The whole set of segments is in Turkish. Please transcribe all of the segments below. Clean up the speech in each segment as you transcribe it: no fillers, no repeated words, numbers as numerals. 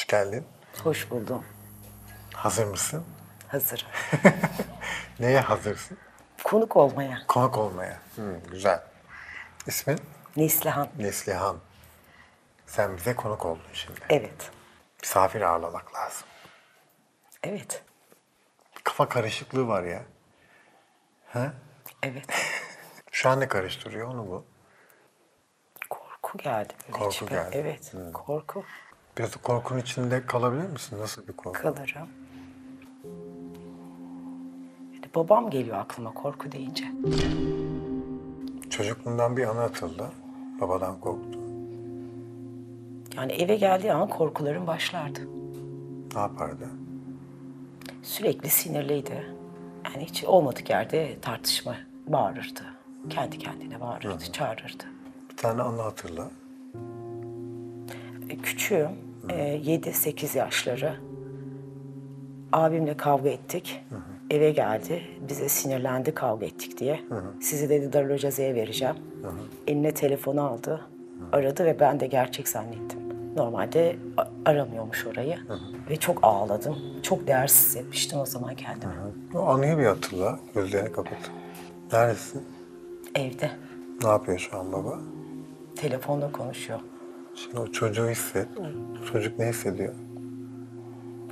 Hoş geldin. Hoş buldum. Hazır mısın? Hazırım. Neye hazırsın? Konuk olmaya. Konuk olmaya. Güzel. İsmin? Neslihan. Neslihan. Sen bize konuk oldun şimdi. Evet. Misafir ağırlamak lazım. Evet. Kafa karışıklığı var ya. Ha? Evet. Şu an ne karıştırıyor onu bu? Korku geldi böyle Korku içime. geldi. Evet. Korku. Biraz da korkunun içinde kalabilir misin? Nasıl bir korku? Kalırım. Yani babam geliyor aklıma korku deyince. Çocukluğundan bir anı atıldı. Babadan korktu. Yani eve geldiği an korkularım başlardı. Ne yapardı? Sürekli sinirliydi. Yani hiç olmadık yerde tartışma, bağırırdı. Kendi kendine bağırırdı, çağırırdı. Bir tane anı hatırla. Küçüğüm, 7-8 yaşları. Abimle kavga ettik. Eve geldi. Bize sinirlendi kavga ettik diye. Sizi dedi Darül Hocaze'ye vereceğim. Eline telefonu aldı. Aradı ve ben de gerçek zannettim. Normalde aramıyormuş orayı. Ve çok ağladım. Çok değersiz hissetmiştim o zaman kendimi. O anıyı bir hatırla. Gözlerini kapat. Neredesin? Evde. Ne yapıyor şu an baba? Telefonla konuşuyor. Şimdi o çocuğu hisset. O çocuk ne hissediyor?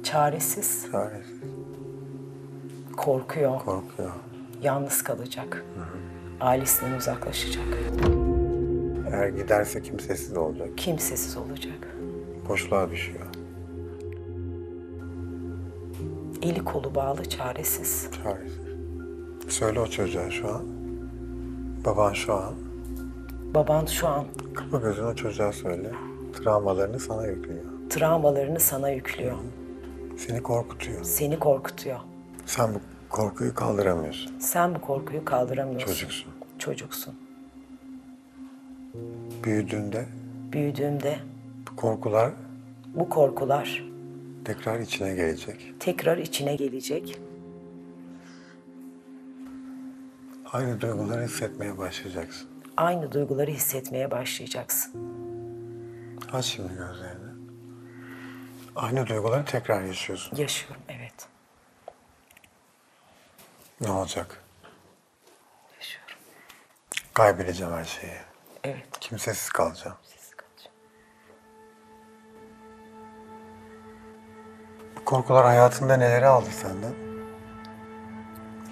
Çaresiz, Çaresiz. korkuyor, Korkuyor. yalnız kalacak. Ailesinden uzaklaşacak. Eğer giderse kimsesiz olacak. Kimsesiz olacak. Boşluğa düşüyor. Eli kolu bağlı, çaresiz. Çaresiz. Söyle o çocuğa şu an. Baban şu an. Baban şu an Kapa gözünü o çocuğa söyle. Travmalarını sana yüklüyor. travmalarını sana yüklüyor. Seni korkutuyor. Seni korkutuyor. Sen bu korkuyu kaldıramıyorsun. Sen bu korkuyu kaldıramıyorsun. Çocuksun. Çocuksun. Büyüdüğünde Büyüdüğünde bu korkular bu korkular tekrar içine gelecek. tekrar içine gelecek. Aynı duyguları hissetmeye başlayacaksın. Aynı duyguları hissetmeye başlayacaksın. Aç şimdi gözlerini. Aynı duyguları tekrar yaşıyorsun. Yaşıyorum, evet. Ne olacak? Yaşıyorum. Kaybedeceğim her şeyi. Evet. Kimsesiz kalacağım. Sessiz kalacağım. Bu korkular hayatında neleri aldı senden?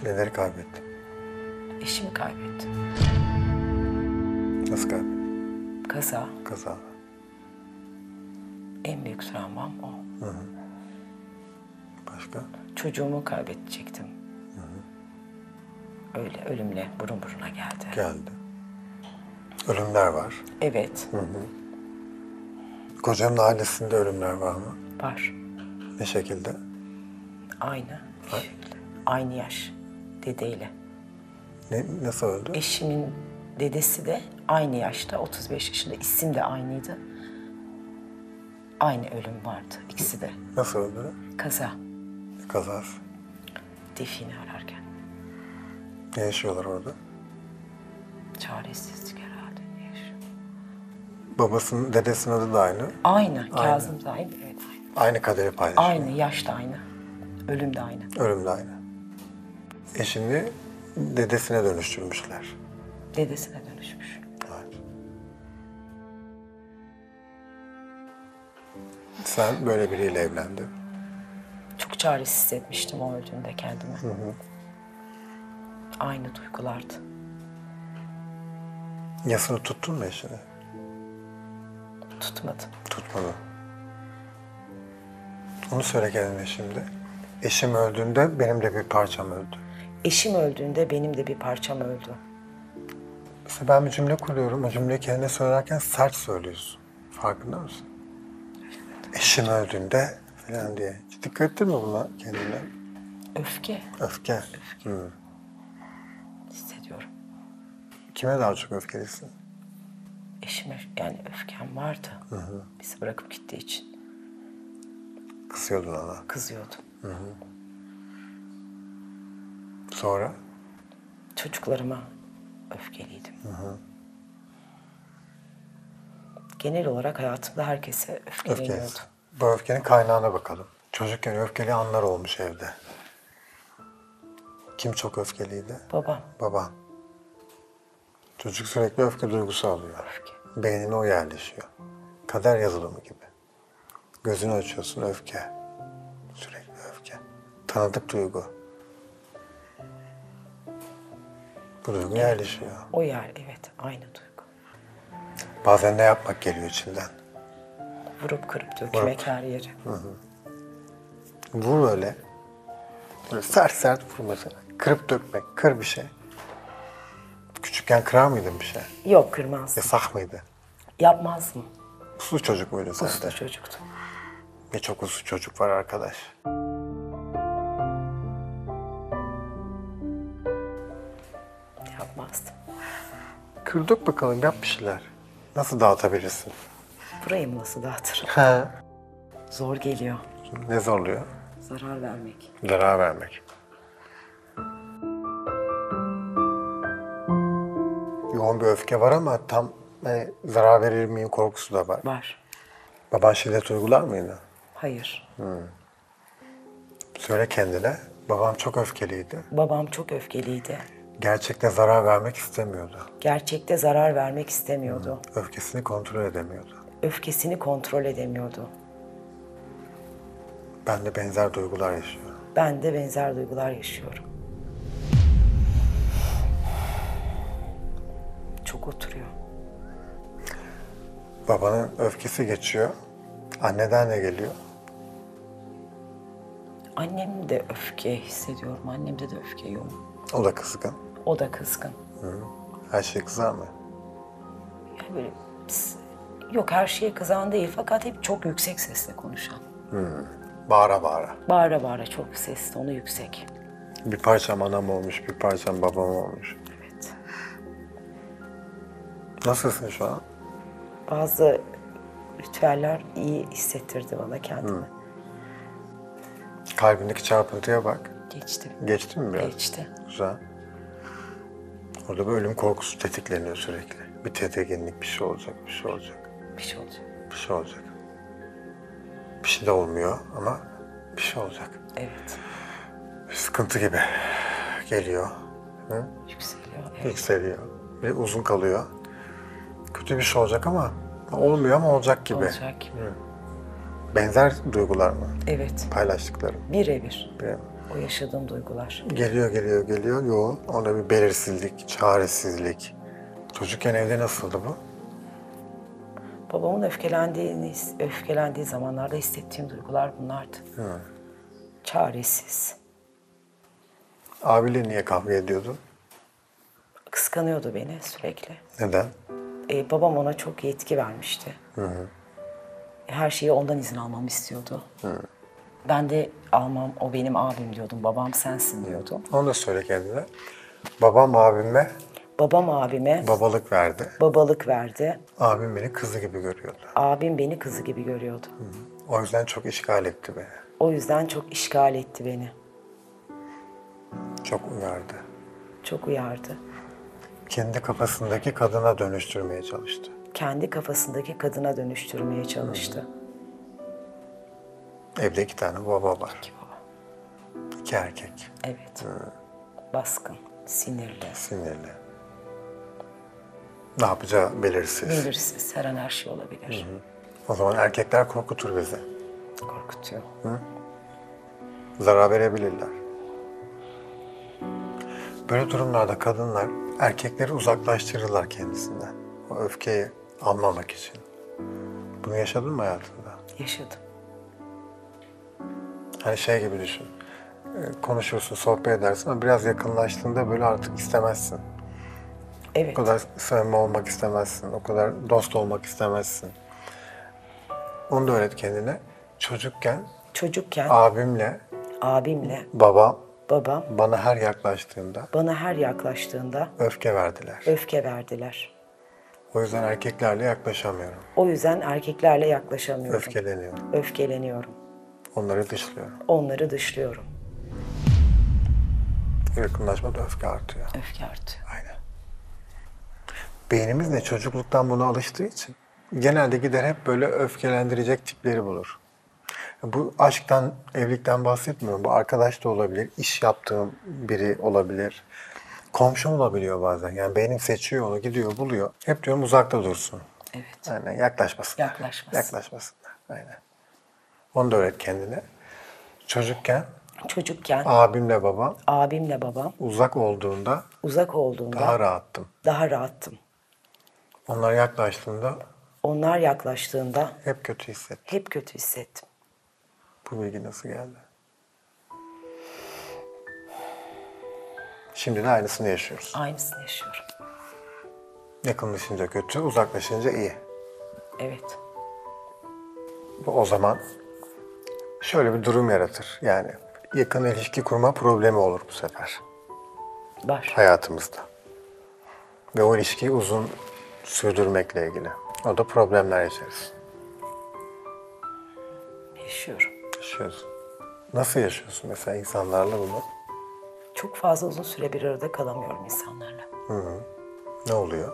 Neleri kaybettin? Eşimi kaybettim. Nasıl kaybettin? Kaza. Kaza. En büyük travmam o. Başka? Çocuğumu kaybedecektim. Öyle ölümle burun buruna geldi. Geldi. Ölümler var. Evet. Kocanın ailesinde ölümler var mı? Var. Ne şekilde? Aynı şekilde. Aynı yaş. Dedeyle. Nasıl öldü? Eşimin dedesi de aynı yaşta, 35 yaşında. İsim de aynıydı. Aynı ölüm vardı ikisi de. Nasıl öldü? Kaza. Kazası. Defini ararken. Ne yaşıyorlar orada? Çaresizlik herhalde. Ne yaşıyor? Babasının, dedesinin adı da aynı. Aynı. Kazım da aynı. Evet, aynı. Aynı kaderi paylaşıyor. Aynı. Yaş da aynı. Ölüm de aynı. Ölüm de aynı. Eşini dedesine dönüştürmüşler. Dedesine dönüşmüş. Evet. Sen böyle biriyle evlendin. Çok çaresiz hissetmiştim o öldüğünde kendimi. Aynı duygulardı. Yasını tuttun mu eşini? Tutmadım. Tutmadın. Onu söyle kendine şimdi. Eşim öldüğünde benim de bir parçam öldü. Eşim öldüğünde benim de bir parçam öldü. Mesela ben bir cümle kuruyorum. O cümleyi kendine söylerken sert söylüyorsun. Farkında mısın? Eşim öldüğünde falan diye. Hiç dikkat ettin mi buna kendine? Öfke Öfke. hissediyorum. Kime daha çok öfkelisin? Eşime yani öfkem vardı. Bizi bırakıp gittiği için Kısıyordun ona. kızıyordum. Sonra? Çocuklarıma öfkeliydim. Genel olarak hayatımda herkese öfkeleniyordum. Öfkelisin. Bu öfkenin kaynağına bakalım. Çocukken öfkeli anlar olmuş evde. Kim çok öfkeliydi? Babam. Baban. Çocuk sürekli öfke duygusu alıyor. Beynine o yerleşiyor. Kader yazılımı gibi. Gözünü açıyorsun öfke. Sürekli öfke. Tanıdık duygu. Bu duygu yerleşiyor. O yer, evet, aynı duygu. Bazen ne yapmak geliyor içinden. Vurup kırıp dökmek her yeri. Vur öyle. Böyle sert sert vur mesela. Kırıp dökmek. Kır bir şey. Küçükken kırar mıydın bir şey? Yok, kırmazdım. Yasak mıydı? Yapmazdım. Uslu çocuk muydun sen Uslu de? çocuktum. Ne çok uslu çocuk var arkadaş. Yapmazdım. Kırdık bakalım yap bir şeyler. Nasıl dağıtabilirsin? Burayı mı nasıl dağıtırım? He. Zor geliyor. Ne zorluyor? Zarar vermek. Zarar vermek. Yoğun bir öfke var ama tam zarar verir miyim korkusu da var. Var. Baban şiddet uygular mıydı? Hayır. Söyle kendine. Babam çok öfkeliydi. Babam çok öfkeliydi. Gerçekte zarar vermek istemiyordu. Gerçekte zarar vermek istemiyordu. Öfkesini kontrol edemiyordu. Öfkesini kontrol edemiyordu. Ben de benzer duygular yaşıyorum. Ben de benzer duygular yaşıyorum. Çok oturuyor. Babanın öfkesi geçiyor. Anneden ne geliyor? Annem de öfke hissediyorum. Annemde de öfke yoğun. O da kızgın. O da kızgın. Her şey kızar mı? Yani böyle yok, her şeye kızan değil fakat hep çok yüksek sesle konuşan. Bağıra bağıra. Bağıra bağıra çok sesli, onu yüksek. Bir parçam anam olmuş, bir parçam babam olmuş. Evet. Nasılsın şu an? Bazı ritüeller iyi hissettirdi bana kendimi. Kalbindeki çarpıntıya bak. Geçti. Geçti mi biraz? Geçti. Güzel. Orada bir ölüm korkusu tetikleniyor sürekli. Bir tedirginlik, bir şey olacak, bir şey olacak, Bir şey olacak. bir şey olacak. Bir şey de olmuyor ama bir şey olacak. Evet. Bir sıkıntı gibi geliyor. Hı? Yükseliyor. Evet. Yükseliyor. Ve uzun kalıyor. Kötü bir şey olacak ama olmuyor ama olacak gibi. Olacak gibi. Benzer duygular mı? Evet. Paylaştıklarım. Birebir. Bir- O yaşadığım duygular. Geliyor yoğun. Onda bir belirsizlik, çaresizlik. Çocukken evde nasıldı bu? Babamın öfkelendiği zamanlarda hissettiğim duygular bunlardı. Çaresiz. Abiyle niye kavga ediyordun? Kıskanıyordu beni sürekli. Neden? Babam ona çok yetki vermişti. Her şeyi ondan izin almamı istiyordu. Ben de almam, o benim abim diyordum, babam sensin diyordum. Onu da söyle kendine. Babam abime Babam abime babalık verdi. babalık verdi. Abim beni kızı gibi görüyordu. Abim beni kızı gibi görüyordu. O yüzden çok işgal etti beni. O yüzden çok işgal etti beni. Çok uyardı. Çok uyardı. Kendi kafasındaki kadına dönüştürmeye çalıştı. Kendi kafasındaki kadına dönüştürmeye çalıştı. Evde 2 tane baba var. Ki baba. 2 erkek. Evet. Baskın, sinirli, Sinirli. Ne yapacağı belirsiz. belirsiz. Her an her şey olabilir. O zaman erkekler korkutur bizi. Korkutuyor. Zarar verebilirler. Böyle durumlarda kadınlar erkekleri uzaklaştırırlar kendisinden. O öfkeyi almamak için. Bunu yaşadın mı hayatında? Yaşadım. Hani şey gibi düşün. Konuşursun, sohbet edersin ama biraz yakınlaştığında böyle artık istemezsin. Evet. O kadar samimi olmak istemezsin. O kadar dost olmak istemezsin. Onu da öğret kendine. Çocukken Çocukken abimle abimle babam babam bana her yaklaştığında bana her yaklaştığında öfke verdiler. öfke verdiler. O yüzden erkeklerle yaklaşamıyorum. O yüzden erkeklerle yaklaşamıyorum. Öfkeleniyorum. Öfkeleniyorum. Onları dışlıyorum. Onları dışlıyorum. Yakınlaşmada öfke artıyor. Öfke artıyor. Aynen. Beynimiz de çocukluktan buna alıştığı için genelde gider hep böyle öfkelendirecek tipleri bulur. Bu aşktan, evlilikten bahsetmiyorum. Bu arkadaş da olabilir, iş yaptığım biri olabilir. Komşum olabiliyor bazen. Yani beynim seçiyor onu, gidiyor, buluyor. Hep diyorum uzakta dursun. Evet. Aynen, yaklaşmasınlar. Yaklaşmasın. Yaklaşmasınlar, aynen. Onu da öğret kendine. Çocukken Çocukken abimle babam abimle babam uzak olduğunda uzak olduğunda daha rahattım. daha rahattım. Onlar yaklaştığında Onlar yaklaştığında hep kötü hissettim. hep kötü hissettim. Bu bilgi nasıl geldi? Şimdi de aynısını yaşıyoruz. Aynısını yaşıyorum. Yakınlaşınca kötü, uzaklaşınca iyi. Evet. Bu o zaman şöyle bir durum yaratır. Yani yakın ilişki kurma problemi olur bu sefer Var. hayatımızda. Ve o ilişkiyi uzun sürdürmekle ilgili. O da problemler yaşarız. Yaşıyorum. Yaşıyoruz. Nasıl yaşıyorsun mesela insanlarla bunu? Çok fazla uzun süre bir arada kalamıyorum insanlarla. Ne oluyor?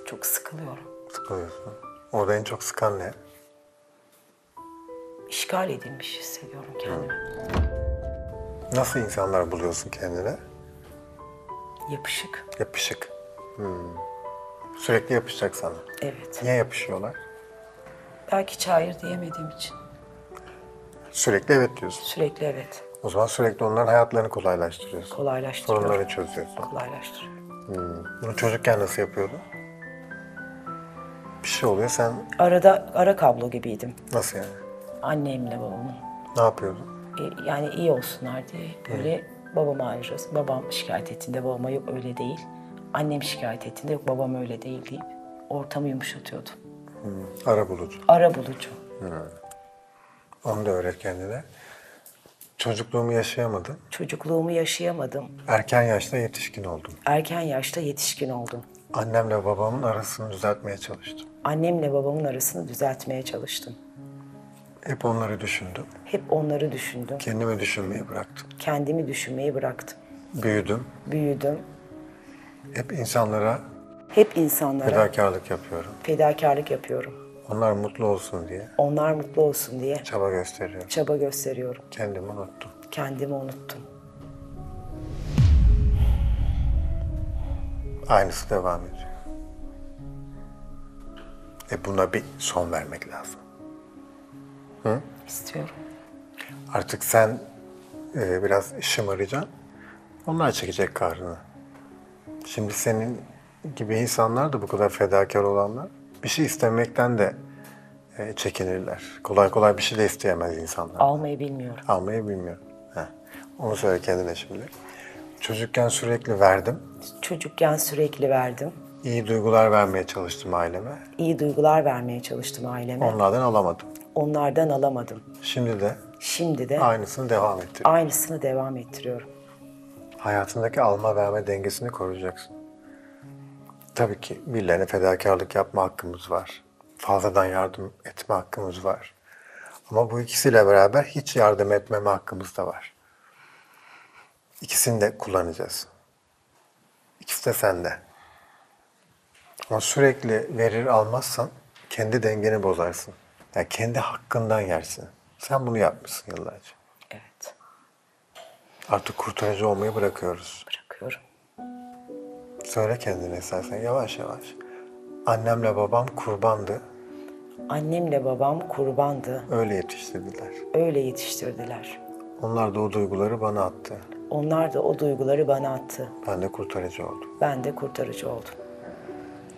Çok sıkılıyorum. Sıkılıyorsun. Orada en çok sıkan ne? İşgal edilmiş hissediyorum kendimi. Nasıl insanlar buluyorsun kendine? Yapışık. Yapışık. Sürekli yapışacak sana. Evet. Niye yapışıyorlar? Belki hayır diyemediğim için. Sürekli evet diyorsun. Sürekli evet. O zaman sürekli onların hayatlarını kolaylaştırıyorsun. Kolaylaştırıyorum. Sorunları çözüyorsun. Kolaylaştırıyorum. Bunu çocukken nasıl yapıyordun? Bir şey oluyor, sen Arada ara kablo gibiydim. nasıl yani? Annemle babamın. Ne yapıyordun? Yani iyi olsunlar diye böyle babama ayırırız. Babam şikayet ettiğinde babama yok öyle değil. Annem şikayet ettiğinde yok babam öyle değil deyip ortamı yumuşatıyordum. Ara bulucu. Ara bulucu. Onu da öğret kendine. Çocukluğumu yaşayamadın. Çocukluğumu yaşayamadım. Erken yaşta yetişkin oldum. Erken yaşta yetişkin oldum. Annemle babamın arasını düzeltmeye çalıştım. Annemle babamın arasını düzeltmeye çalıştım. Hep onları düşündüm. Hep onları düşündüm. Kendimi düşünmeyi bıraktım. Kendimi düşünmeyi bıraktım. Büyüdüm. Büyüdüm. Hep insanlara Hep insanlara fedakarlık yapıyorum. fedakarlık yapıyorum. Onlar mutlu olsun diye Onlar mutlu olsun diye çaba gösteriyorum. çaba gösteriyorum. Kendimi unuttum. Kendimi unuttum. Aynısı devam ediyor. Buna bir son vermek lazım. İstiyorum. Artık sen biraz şımaracaksın. Onlar çekecek kahrını. Şimdi senin gibi insanlar da bu kadar fedakar olanlar bir şey istemekten de çekinirler. Kolay kolay bir şey de isteyemez insanlar. Almayı bilmiyorum. Almayı bilmiyor. Heh. Onu söyle kendine şimdi. Çocukken sürekli verdim. Çocukken sürekli verdim. İyi duygular vermeye çalıştım aileme. İyi duygular vermeye çalıştım aileme. Onlardan alamadım. Onlardan alamadım. Şimdi de Aynısını aynısını devam ettiriyorum. devam ettiriyorum. Hayatındaki alma verme dengesini koruyacaksın. Tabii ki birilerine fedakarlık yapma hakkımız var. Fazladan yardım etme hakkımız var. Ama bu ikisiyle beraber hiç yardım etmeme hakkımız da var. İkisini de kullanacağız. İkisi de sende. Ama sürekli verir almazsan kendi dengeni bozarsın. Yani kendi hakkından yersin. Sen bunu yapmışsın yıllarca. Evet. Artık kurtarıcı olmayı bırakıyoruz. Bırakıyorum. Söyle kendine istersen yavaş yavaş. Annemle babam kurbandı. Annemle babam kurbandı. Öyle yetiştirdiler. Öyle yetiştirdiler. Onlar da o duyguları bana attı. Onlar da o duyguları bana attı. Ben de kurtarıcı oldum. Ben de kurtarıcı oldum.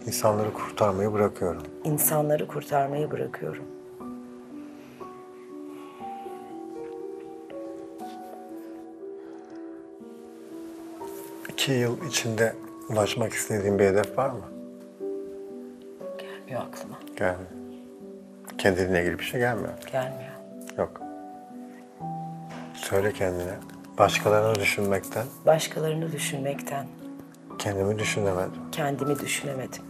İnsanları kurtarmayı bırakıyorum. İnsanları kurtarmayı bırakıyorum. İki yıl içinde ulaşmak istediğin bir hedef var mı? Gelmiyor aklıma. Gelmiyor. Kendinle ilgili bir şey gelmiyor. Gelmiyor. Yok. Söyle kendine. Başkalarını düşünmekten Başkalarını düşünmekten kendimi düşünemedim. kendimi düşünemedim.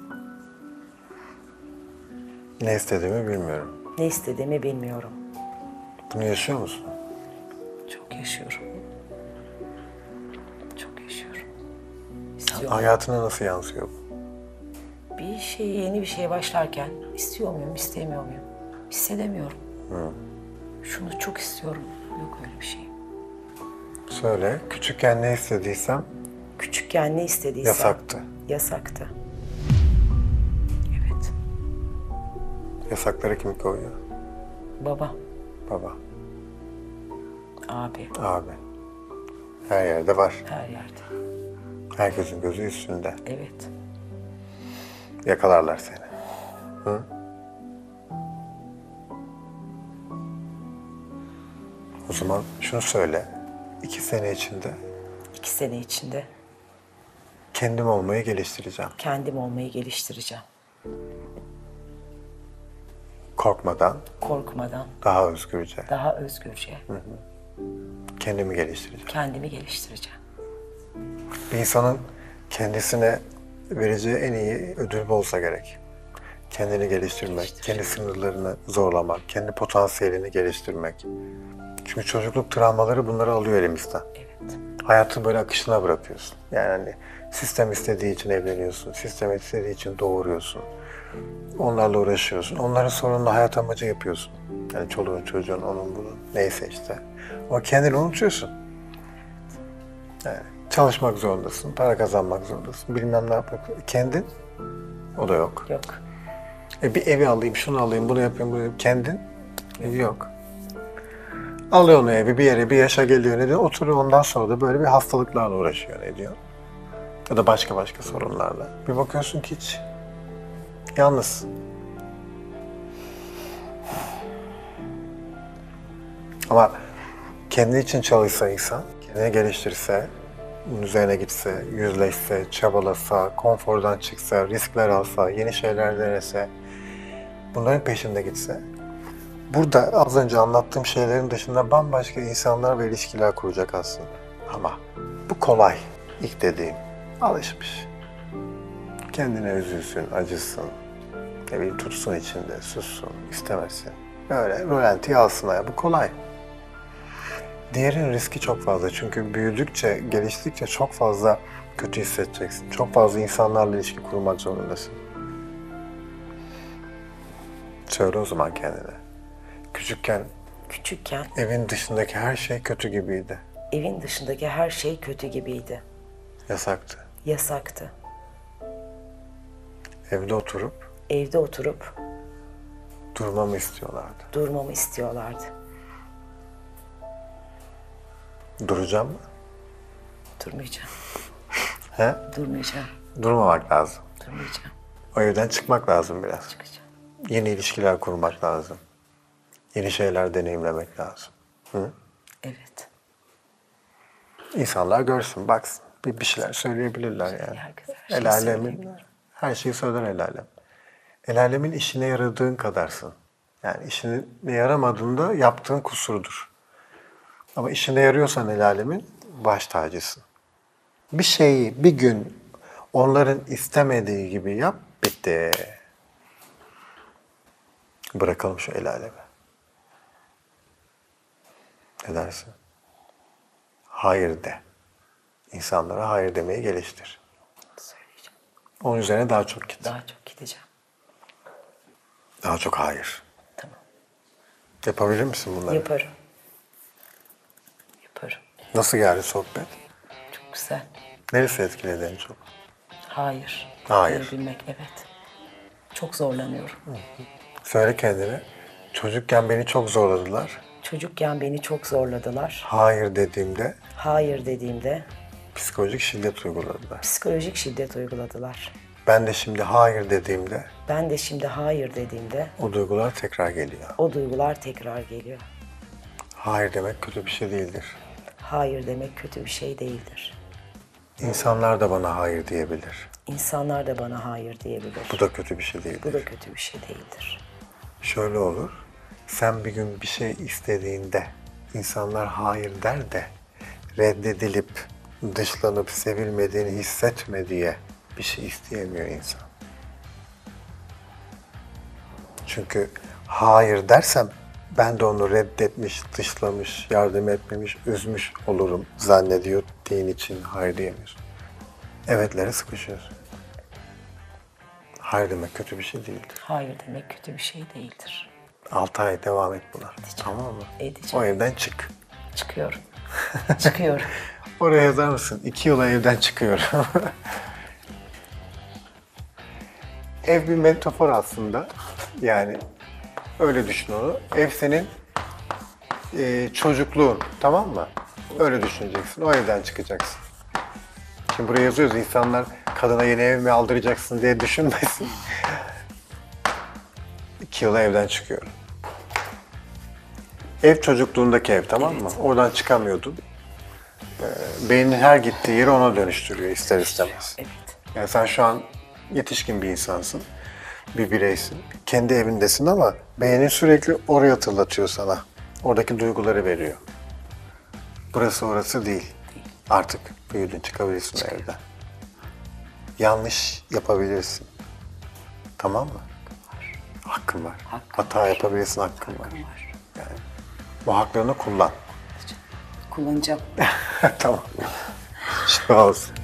Ne istediğimi bilmiyorum. Ne istediğimi bilmiyorum. Bunu yaşıyor musun? Çok yaşıyorum. Çok yaşıyorum. İstiyorum. Hayatına nasıl yansıyor bu? Bir yeni bir şeye başlarken istiyor muyum, istemiyor muyum? Hissedemiyorum. Şunu çok istiyorum. Yok öyle bir şey. Söyle. Küçükken ne istediysem Küçükken ne istediysem. yasaktı. Yasaktı. Evet. Yasakları kim koyuyor? Baba, Baba, abi, abi. Her yerde var. her yerde. Herkesin gözü üstünde. Evet. Yakalarlar seni. Hı? O zaman şunu söyle. 2 sene içinde 2 sene içinde kendim olmayı geliştireceğim. kendim olmayı geliştireceğim. Korkmadan, Korkmadan, daha özgürce daha özgürce kendimi geliştireceğim. kendimi geliştireceğim. Bir insanın kendisine vereceği en iyi ödül bu olsa gerek. Kendini geliştirmek, kendi sınırlarını zorlamak, kendi potansiyelini geliştirmek. Çünkü çocukluk travmaları bunları alıyor elimizden. Evet. Hayatı böyle akışına bırakıyorsun. Yani hani sistem istediği için evleniyorsun, sistem istediği için doğuruyorsun. Onlarla uğraşıyorsun. Onların sorununu hayat amacı yapıyorsun. Yani çoluğun, çocuğun, onun bunun, neyse işte. Ama kendini unutuyorsun. Yani çalışmak zorundasın, para kazanmak zorundasın, bilmem ne yapmak. Kendin, o da yok. Yok. Bir evi alayım, şunu alayım, bunu yapayım, bunu yapayım. Kendin, evi yok. Alıyor onu evi, bir yere, bir yaşa geliyor ne diyor, oturuyor ondan sonra da böyle bir hastalıklarla uğraşıyor ne diyor. Ya da başka sorunlarla. Bir bakıyorsun ki hiç yalnız. Ama kendi için çalışsa insan, kendini geliştirse, bunun üzerine gitse, yüzleşse, çabalasa, konfordan çıksa, riskler alsa, yeni şeyler denese, bunların peşinde gitse, burada az önce anlattığım şeylerin dışında bambaşka insanlar ve ilişkiler kuracak aslında. Ama bu kolay, ilk dediğim. Alışmış. Kendine üzülsün, acısın, ne bileyim tutsun içinde, sussun, istemesin. Böyle rolantiye alsın ayağı. Bu kolay. Diğerinin riski çok fazla çünkü büyüdükçe, geliştikçe çok fazla kötü hissedeceksin. Çok fazla insanlarla ilişki kurmak zorundasın. Söyle o zaman kendine. Küçükken Evin dışındaki her şey kötü gibiydi. evin dışındaki her şey kötü gibiydi. Yasaktı. Yasaktı. Evde oturup durmamı durmamı istiyorlardı. Duracağım mı? Durmayacağım. He? Durmayacağım. Durmamak lazım. Durmayacağım. O evden çıkmak lazım biraz. Çıkacağım. Yeni ilişkiler kurmak lazım. Yeni şeyler deneyimlemek lazım. Hı? Evet. İnsanlar görsün, baksın. Bir şeyler söyleyebilirler yani. Herkes her şeyi El alemin, söyleyebilir. her şeyi söyler el alem. El alemin işine yaradığın kadarsın. Yani işine yaramadığında yaptığın kusurdur. Ama işine yarıyorsan el alemin baş tacısın. Bir şeyi bir gün onların istemediği gibi yap, bitti. Bırakalım şu el aleme. Ne dersin? Hayır de. İnsanlara hayır demeyi geliştir. Söyleyeceğim. Onun üzerine daha çok git. Daha çok gideceğim. Daha çok hayır. Tamam. Yapabilir misin bunları? Yaparım. Yaparım. Nasıl geldi sohbet? Çok güzel. Neresi etkiledi en çok? Hayır. Hayır. Diyebilmek, evet. Çok zorlanıyorum. Söyle kendine. Çocukken beni çok zorladılar. Çocukken beni çok zorladılar. Hayır dediğimde Hayır dediğimde psikolojik şiddet uyguladılar. psikolojik şiddet uyguladılar. Ben de şimdi hayır dediğimde Ben de şimdi hayır dediğimde o duygular tekrar geliyor. o duygular tekrar geliyor. Hayır demek kötü bir şey değildir. Hayır demek kötü bir şey değildir. İnsanlar da bana hayır diyebilir. İnsanlar da bana hayır diyebilir. Bu da kötü bir şey değildir. Bu da kötü bir şey değildir. Şöyle olur. Sen bir gün bir şey istediğinde insanlar hayır der de reddedilip, dışlanıp, sevilmediğini hissetme diye bir şey isteyemiyor insan. Çünkü hayır dersem ben de onu reddetmiş, dışlamış, yardım etmemiş, üzmüş olurum zannediyor diğin için hayır diyemiyorsun. Evetlere sıkışıyorsun. Hayır demek kötü bir şey değildir. Hayır demek kötü bir şey değildir. 6 ay devam et buna. Tamam mı? Edeceğim. O evden çık. Çıkıyorum. Çıkıyorum. Oraya yazar mısın? 2 yıla evden çıkıyorum. Ev bir metafor aslında. Yani öyle düşün onu. Ev senin çocukluğun, tamam mı? Öyle düşüneceksin. O evden çıkacaksın. Şimdi buraya yazıyoruz, insanlar kadına yeni ev mi aldıracaksın diye düşünmesin. 2 yıla evden çıkıyorum. Ev çocukluğundaki ev, tamam mı? Oradan çıkamıyordun. Beynin her gittiği yeri ona dönüştürüyor ister istemez. Evet. Yani sen şu an yetişkin bir insansın, bir bireysin. Kendi evindesin ama beynin sürekli orayı hatırlatıyor sana. Oradaki duyguları veriyor. Burası orası değil. Artık büyüdün, çıkabilirsin evden. Yanlış yapabilirsin. Tamam mı? Hakkın var. Hata yapabilirsin, hakkın var. Yani bu haklarını kullan. Kullanacağım. Tamam. Şifa olsun.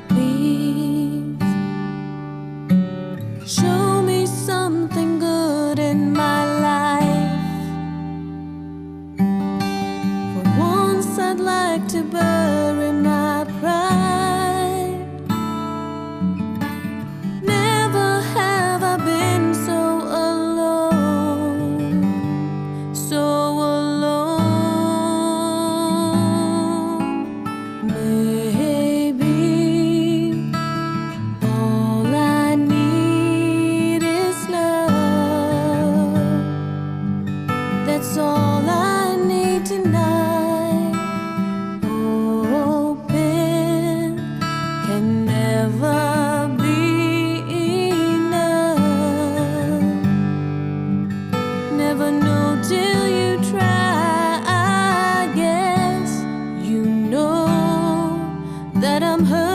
Please show me something good in my life. For once, I'd like to bury my pride. Never have I been so alone, so alone. Maybe all I need is love. That's all I need tonight. Hoping can never be enough. Never know till you try. I guess you know that I'm hurt.